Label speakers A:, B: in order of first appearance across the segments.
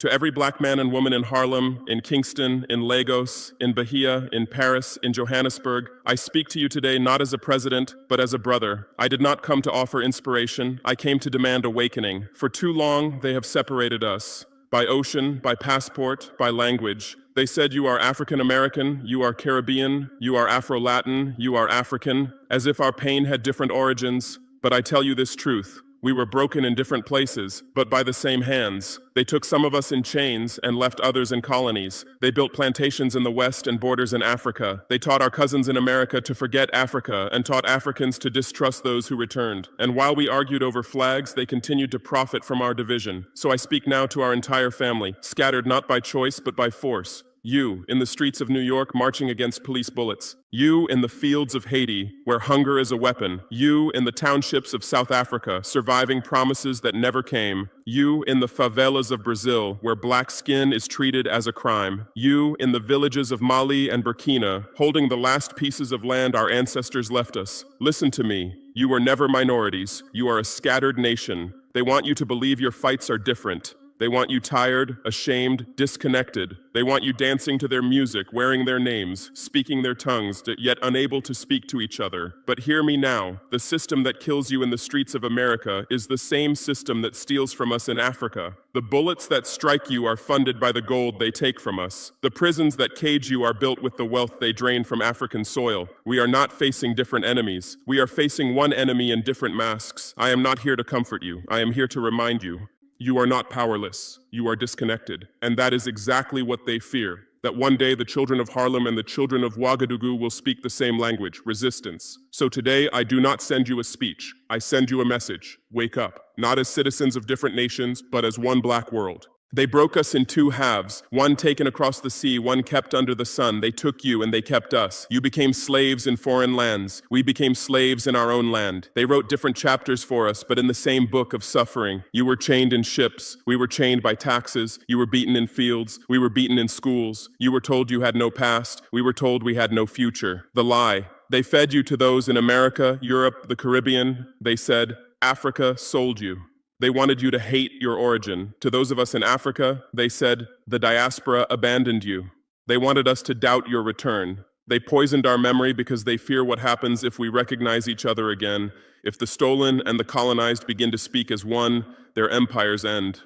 A: To every black man and woman in Harlem, in Kingston, in Lagos, in Bahia, in Paris, in Johannesburg, I speak to you today not as a president, but as a brother. I did not come to offer inspiration. I came to demand awakening. For too long, they have separated us. By ocean, by passport, by language. They said you are African American, you are Caribbean, you are Afro-Latin, you are African, as if our pain had different origins. But I tell you this truth. We were broken in different places, but by the same hands. They took some of us in chains and left others in colonies. They built plantations in the West and borders in Africa. They taught our cousins in America to forget Africa and taught Africans to distrust those who returned. And while we argued over flags, they continued to profit from our division. So I speak now to our entire family, scattered not by choice but by force. You, in the streets of New York, marching against police bullets. You, in the fields of Haiti, where hunger is a weapon. You, in the townships of South Africa, surviving promises that never came. You, in the favelas of Brazil, where black skin is treated as a crime. You, in the villages of Mali and Burkina, holding the last pieces of land our ancestors left us. Listen to me. You are never minorities. You are a scattered nation. They want you to believe your fights are different. They want you tired, ashamed, disconnected. They want you dancing to their music, wearing their names, speaking their tongues, yet unable to speak to each other. But hear me now. The system that kills you in the streets of America is the same system that steals from us in Africa. The bullets that strike you are funded by the gold they take from us. The prisons that cage you are built with the wealth they drain from African soil. We are not facing different enemies. We are facing one enemy in different masks. I am not here to comfort you. I am here to remind you. You are not powerless. You are disconnected. And that is exactly what they fear. That one day the children of Harlem and the children of Ouagadougou will speak the same language, resistance. So today I do not send you a speech. I send you a message. Wake up. Not as citizens of different nations, but as one black world. They broke us in two halves, one taken across the sea, one kept under the sun. They took you and they kept us. You became slaves in foreign lands. We became slaves in our own land. They wrote different chapters for us, but in the same book of suffering. You were chained in ships. We were chained by taxes. You were beaten in fields. We were beaten in schools. You were told you had no past. We were told we had no future. The lie. They fed you to those in America, Europe, the Caribbean. They said, Africa sold you. They wanted you to hate your origin. To those of us in Africa, they said, the diaspora abandoned you. They wanted us to doubt your return. They poisoned our memory because they fear what happens if we recognize each other again. If the stolen and the colonized begin to speak as one, their empires end.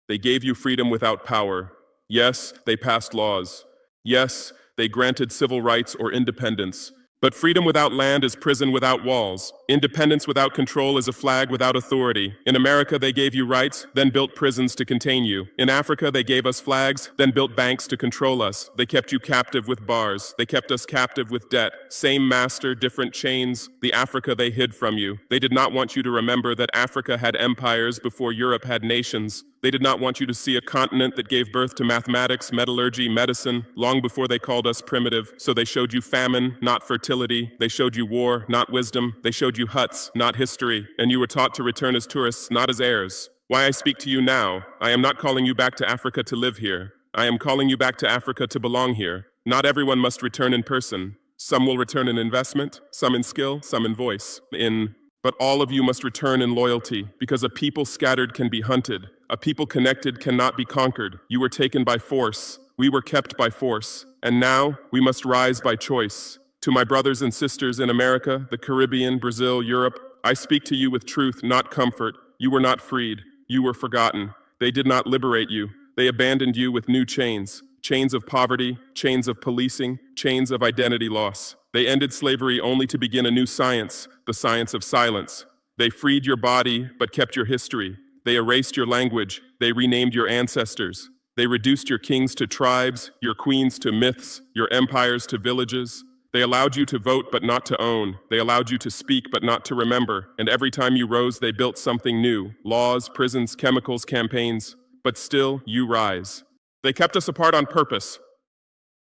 A: They gave you freedom without power. Yes, they passed laws. Yes, they granted civil rights or independence. But freedom without land is prison without walls. Independence without control is a flag without authority. In America, they gave you rights, then built prisons to contain you. In Africa, they gave us flags, then built banks to control us. They kept you captive with bars. They kept us captive with debt. Same master, different chains. The Africa they hid from you. They did not want you to remember that Africa had empires before Europe had nations. They did not want you to see a continent that gave birth to mathematics, metallurgy, medicine, long before they called us primitive. So they showed you famine, not fertility. They showed you war, not wisdom. They showed you huts, not history. And you were taught to return as tourists, not as heirs. Why I speak to you now, I am not calling you back to Africa to live here. I am calling you back to Africa to belong here. Not everyone must return in person. Some will return in investment, some in skill, some in voice, But all of you must return in loyalty, because a people scattered can be hunted. A people connected cannot be conquered. You were taken by force. We were kept by force. And now we must rise by choice. To my brothers and sisters in America, the Caribbean, Brazil, Europe, I speak to you with truth, not comfort. You were not freed. You were forgotten. They did not liberate you. They abandoned you with new chains. Chains of poverty, chains of policing, chains of identity loss. They ended slavery only to begin a new science, the science of silence. They freed your body, but kept your history. They erased your language. They renamed your ancestors. They reduced your kings to tribes, your queens to myths, your empires to villages. They allowed you to vote, but not to own. They allowed you to speak, but not to remember. And every time you rose, they built something new. Laws, prisons, chemicals, campaigns. But still, you rise. They kept us apart on purpose.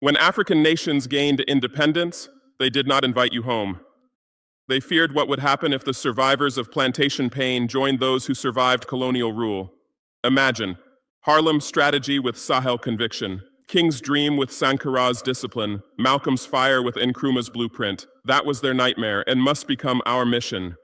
A: When African nations gained independence, they did not invite you home. They feared what would happen if the survivors of plantation pain joined those who survived colonial rule. Imagine, Harlem's strategy with Sahel conviction, King's dream with Sankara's discipline, Malcolm's fire with Nkrumah's blueprint. That was their nightmare and must become our mission.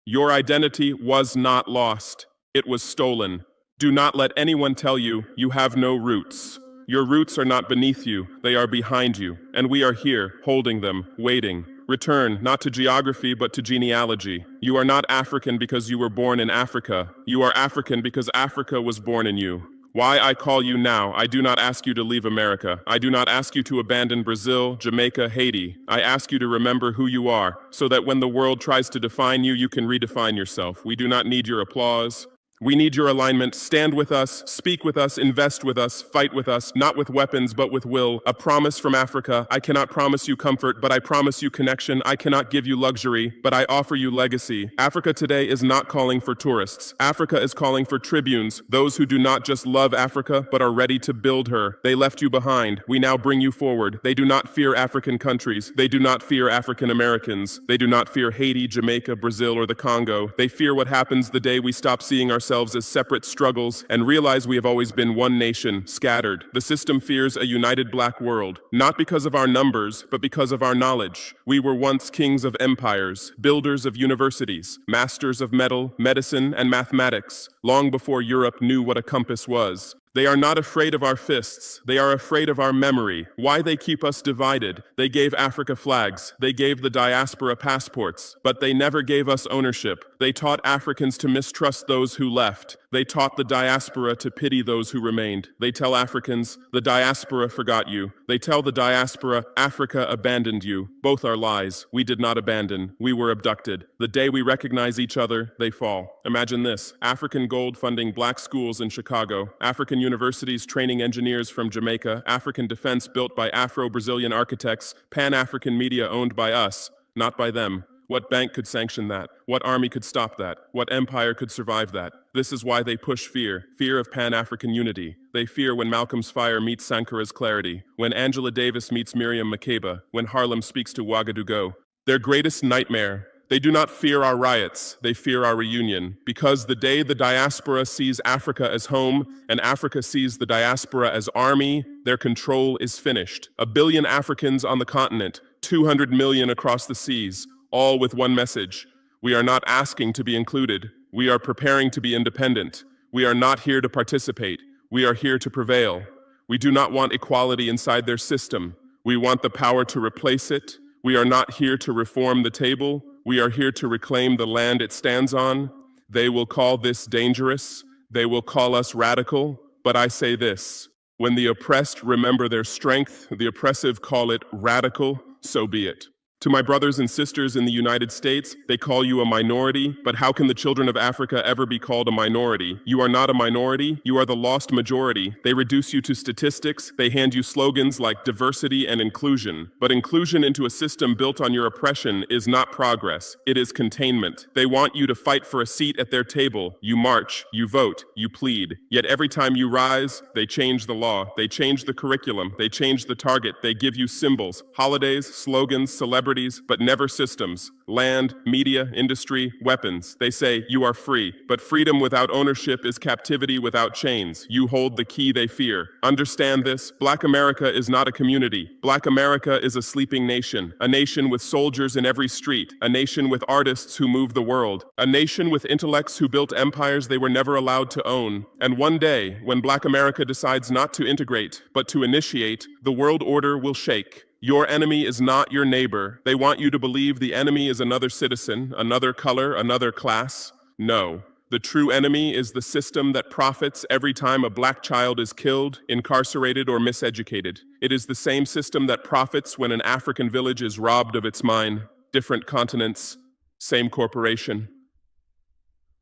A: Your identity was not lost. It was stolen. Do not let anyone tell you you have no roots. Your roots are not beneath you, they are behind you, and we are here, holding them, waiting. Return, not to geography, but to genealogy. You are not African because you were born in Africa. You are African because Africa was born in you. Why I call you now, I do not ask you to leave America. I do not ask you to abandon Brazil, Jamaica, Haiti. I ask you to remember who you are, so that when the world tries to define you, you can redefine yourself. We do not need your applause. We need your alignment. Stand with us, speak with us, invest with us, fight with us, not with weapons, but with will. A promise from Africa. I cannot promise you comfort, but I promise you connection. I cannot give you luxury, but I offer you legacy. Africa today is not calling for tourists. Africa is calling for tribunes, those who do not just love Africa, but are ready to build her. They left you behind. We now bring you forward. They do not fear African countries. They do not fear African Americans. They do not fear Haiti, Jamaica, Brazil, or the Congo. They fear what happens the day we stop seeing ourselves as separate struggles and realize we have always been one nation, scattered. The system fears a united black world, not because of our numbers, but because of our knowledge. We were once kings of empires, builders of universities, masters of metal, medicine, and mathematics, long before Europe knew what a compass was. They are not afraid of our fists. They are afraid of our memory. Why they keep us divided? They gave Africa flags. They gave the diaspora passports. But they never gave us ownership. They taught Africans to mistrust those who left. They taught the diaspora to pity those who remained. They tell Africans, the diaspora forgot you. They tell the diaspora, Africa abandoned you. Both are lies. We did not abandon. We were abducted. The day we recognize each other, they fall. Imagine this: African gold funding black schools in Chicago, African universities training engineers from Jamaica, African defense built by Afro-Brazilian architects, Pan-African media owned by us, not by them. What bank could sanction that? What army could stop that? What empire could survive that? This is why they push fear, fear of Pan-African unity. They fear when Malcolm's fire meets Sankara's clarity, when Angela Davis meets Miriam Makeba, when Harlem speaks to Ouagadougou. Their greatest nightmare. They do not fear our riots, they fear our reunion, because the day the diaspora sees Africa as home and Africa sees the diaspora as army, their control is finished. 1 billion Africans on the continent, 200 million across the seas, all with one message: we are not asking to be included, we are preparing to be independent. We are not here to participate, we are here to prevail. We do not want equality inside their system, we want the power to replace it. We are not here to reform the table, we are here to reclaim the land it stands on. They will call this dangerous, they will call us radical, but I say this: when the oppressed remember their strength, the oppressive call it radical, so be it. To my brothers and sisters in the United States, they call you a minority, but how can the children of Africa ever be called a minority? You are not a minority, you are the lost majority. They reduce you to statistics, they hand you slogans like diversity and inclusion. But inclusion into a system built on your oppression is not progress, it is containment. They want you to fight for a seat at their table. You march, you vote, you plead. Yet every time you rise, they change the law, they change the curriculum, they change the target, they give you symbols, holidays, slogans, celebrities, but never systems. Land, media, industry, weapons. They say you are free, but freedom without ownership is captivity without chains. You hold the key they fear. Understand this: Black America is not a community. Black America is a sleeping nation, a nation with soldiers in every street, a nation with artists who move the world, a nation with intellects who built empires they were never allowed to own. And one day, when Black America decides not to integrate, but to initiate, the world order will shake. Your enemy is not your neighbor. They want you to believe the enemy is another citizen, another color, another class. No. The true enemy is the system that profits every time a black child is killed, incarcerated, or miseducated. It is the same system that profits when an African village is robbed of its mine. Different continents, same corporation.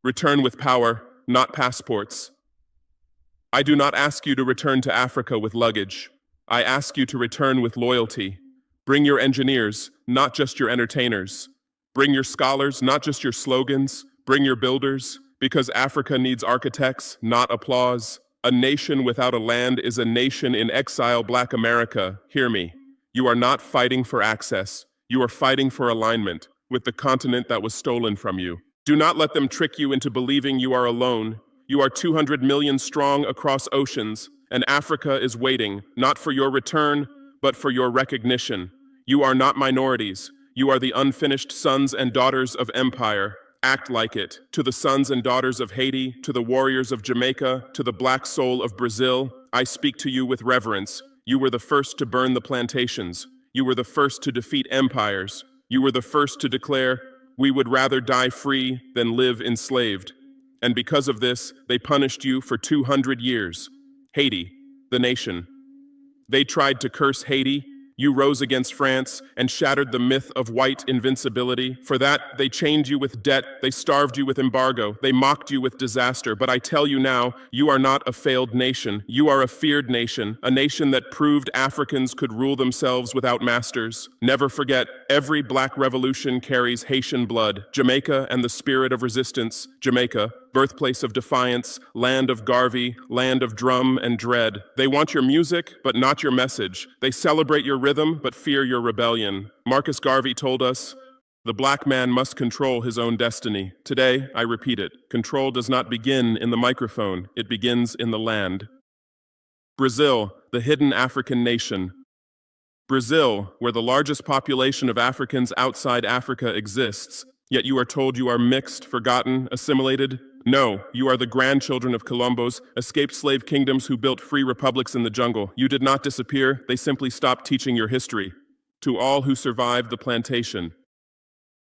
A: Return with power, not passports. I do not ask you to return to Africa with luggage. I ask you to return with loyalty. Bring your engineers, not just your entertainers. Bring your scholars, not just your slogans. Bring your builders, because Africa needs architects, not applause. A nation without a land is a nation in exile. Black America, hear me. You are not fighting for access. You are fighting for alignment with the continent that was stolen from you. Do not let them trick you into believing you are alone. You are 200 million strong across oceans, and Africa is waiting, not for your return, but for your recognition. You are not minorities. You are the unfinished sons and daughters of empire. Act like it. To the sons and daughters of Haiti, to the warriors of Jamaica, to the black soul of Brazil, I speak to you with reverence. You were the first to burn the plantations. You were the first to defeat empires. You were the first to declare, "We would rather die free than live enslaved." And because of this, they punished you for 200 years. Haiti, the nation. They tried to curse Haiti. You rose against France and shattered the myth of white invincibility. For that, they chained you with debt, they starved you with embargo, they mocked you with disaster. But I tell you now, you are not a failed nation. You are a feared nation, a nation that proved Africans could rule themselves without masters. Never forget, every black revolution carries Haitian blood. Jamaica and the spirit of resistance. Jamaica, birthplace of defiance, land of Garvey, land of drum and dread. They want your music, but not your message. They celebrate your rhythm, but fear your rebellion. Marcus Garvey told us, "The black man must control his own destiny." Today, I repeat it, control does not begin in the microphone, it begins in the land. Brazil, the hidden African nation. Brazil, where the largest population of Africans outside Africa exists, yet you are told you are mixed, forgotten, assimilated. No, you are the grandchildren of Colombos, escaped slave kingdoms who built free republics in the jungle. You did not disappear, they simply stopped teaching your history. To all who survived the plantation.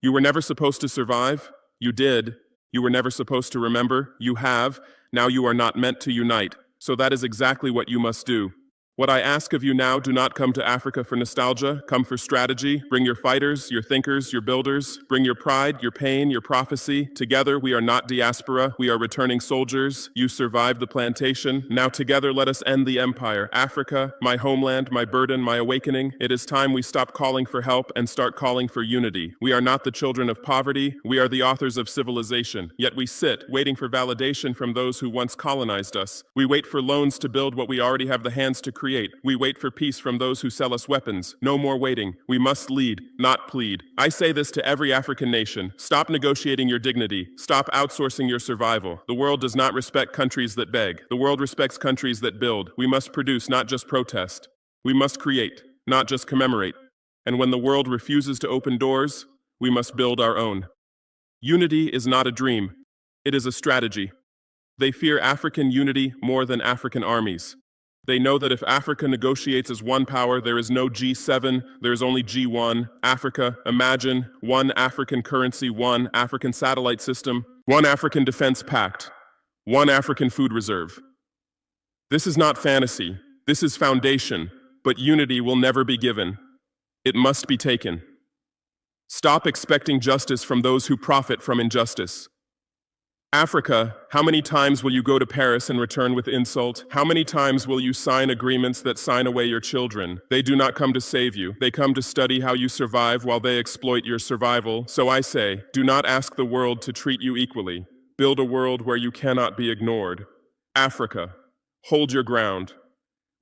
A: You were never supposed to survive, you did. You were never supposed to remember, you have. Now you are not meant to unite. So that is exactly what you must do. What I ask of you now, do not come to Africa for nostalgia, come for strategy. Bring your fighters, your thinkers, your builders. Bring your pride, your pain, your prophecy. Together, we are not diaspora, we are returning soldiers. You survived the plantation. Now together, let us end the empire. Africa, my homeland, my burden, my awakening. It is time we stop calling for help and start calling for unity. We are not the children of poverty, we are the authors of civilization. Yet we sit, waiting for validation from those who once colonized us. We wait for loans to build what we already have the hands to create. We wait for peace from those who sell us weapons. No more waiting. We must lead, not plead. I say this to every African nation. Stop negotiating your dignity. Stop outsourcing your survival. The world does not respect countries that beg. The world respects countries that build. We must produce, not just protest. We must create, not just commemorate. And when the world refuses to open doors, we must build our own. Unity is not a dream. It is a strategy. They fear African unity more than African armies. They know that if Africa negotiates as one power, there is no G7, there is only G1. Africa, imagine one African currency, one African satellite system, one African defense pact, one African food reserve. This is not fantasy, this is foundation, but unity will never be given. It must be taken. Stop expecting justice from those who profit from injustice. Africa, how many times will you go to Paris and return with insult? How many times will you sign agreements that sign away your children? They do not come to save you. They come to study how you survive while they exploit your survival. So I say, do not ask the world to treat you equally. Build a world where you cannot be ignored. Africa, hold your ground.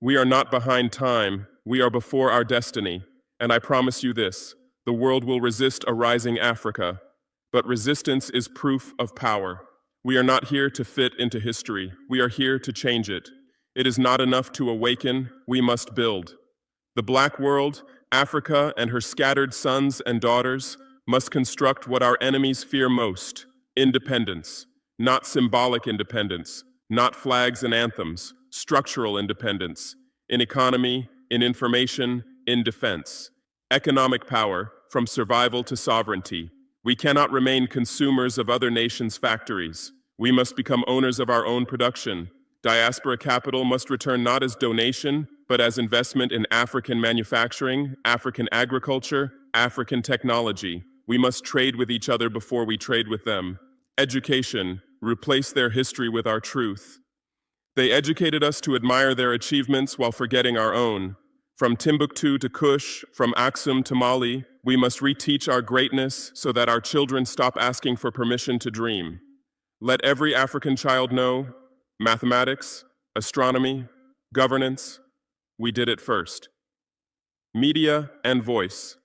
A: We are not behind time. We are before our destiny. And I promise you this, the world will resist a rising Africa. But resistance is proof of power. We are not here to fit into history. We are here to change it. It is not enough to awaken. We must build. The black world, Africa and her scattered sons and daughters, must construct what our enemies fear most: independence. Not symbolic independence, not flags and anthems, structural independence. In economy, in information, in defense. Economic power, from survival to sovereignty. We cannot remain consumers of other nations' factories. We must become owners of our own production. Diaspora capital must return not as donation, but as investment in African manufacturing, African agriculture, African technology. We must trade with each other before we trade with them. Education, replace their history with our truth. They educated us to admire their achievements while forgetting our own. From Timbuktu to Kush, from Aksum to Mali, we must reteach our greatness so that our children stop asking for permission to dream. Let every African child know, mathematics, astronomy, governance, we did it first. Media and voice,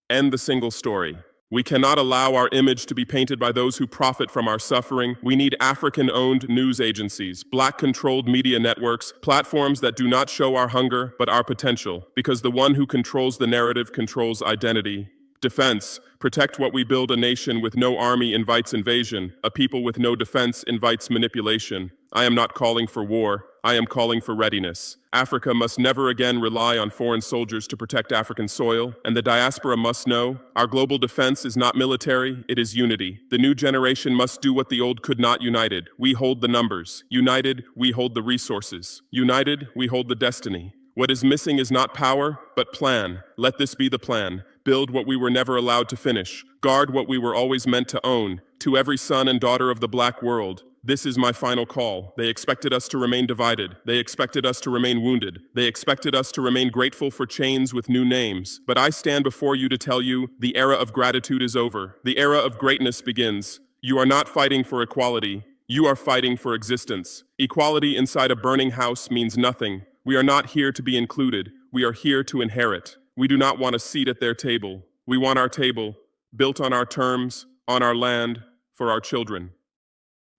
A: end the single story. We cannot allow our image to be painted by those who profit from our suffering. We need African-owned news agencies, Black-controlled media networks, platforms that do not show our hunger, but our potential, because the one who controls the narrative controls identity. Defense. Protect what we build. A nation with no army invites invasion. A people with no defense invites manipulation. I am not calling for war. I am calling for readiness. Africa must never again rely on foreign soldiers to protect African soil, and the diaspora must know our global defense is not military, it is unity. The new generation must do what the old could not. United, we hold the numbers. United, we hold the resources. United, we hold the destiny. What is missing is not power, but plan. Let this be the plan. Build what we were never allowed to finish. Guard what we were always meant to own. To every son and daughter of the black world, this is my final call. They expected us to remain divided. They expected us to remain wounded. They expected us to remain grateful for chains with new names. But I stand before you to tell you, the era of gratitude is over. The era of greatness begins. You are not fighting for equality. You are fighting for existence. Equality inside a burning house means nothing. We are not here to be included. We are here to inherit. We do not want a seat at their table. We want our table, built on our terms, on our land, for our children.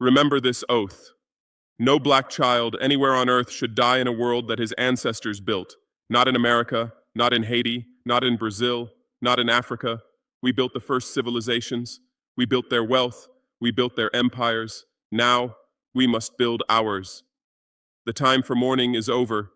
A: Remember this oath. No black child anywhere on earth should die in a world that his ancestors built. Not in America, not in Haiti, not in Brazil, not in Africa. We built the first civilizations. We built their wealth. We built their empires. Now, we must build ours. The time for mourning is over.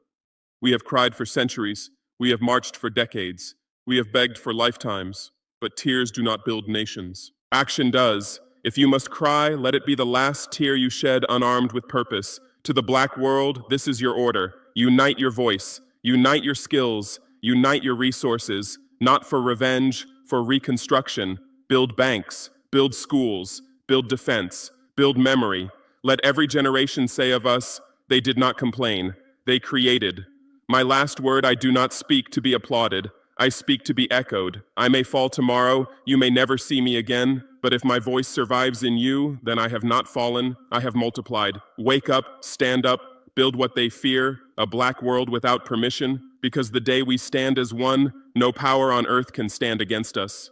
A: We have cried for centuries. We have marched for decades. We have begged for lifetimes. But tears do not build nations. Action does. If you must cry, let it be the last tear you shed unarmed with purpose. To the black world, this is your order. Unite your voice. Unite your skills. Unite your resources. Not for revenge, for reconstruction. Build banks. Build schools. Build defense. Build memory. Let every generation say of us, they did not complain. They created. My last word, I do not speak to be applauded. I speak to be echoed. I may fall tomorrow, you may never see me again, but if my voice survives in you, then I have not fallen, I have multiplied. Wake up, stand up, build what they fear, a black world without permission, because the day we stand as one, no power on earth can stand against us.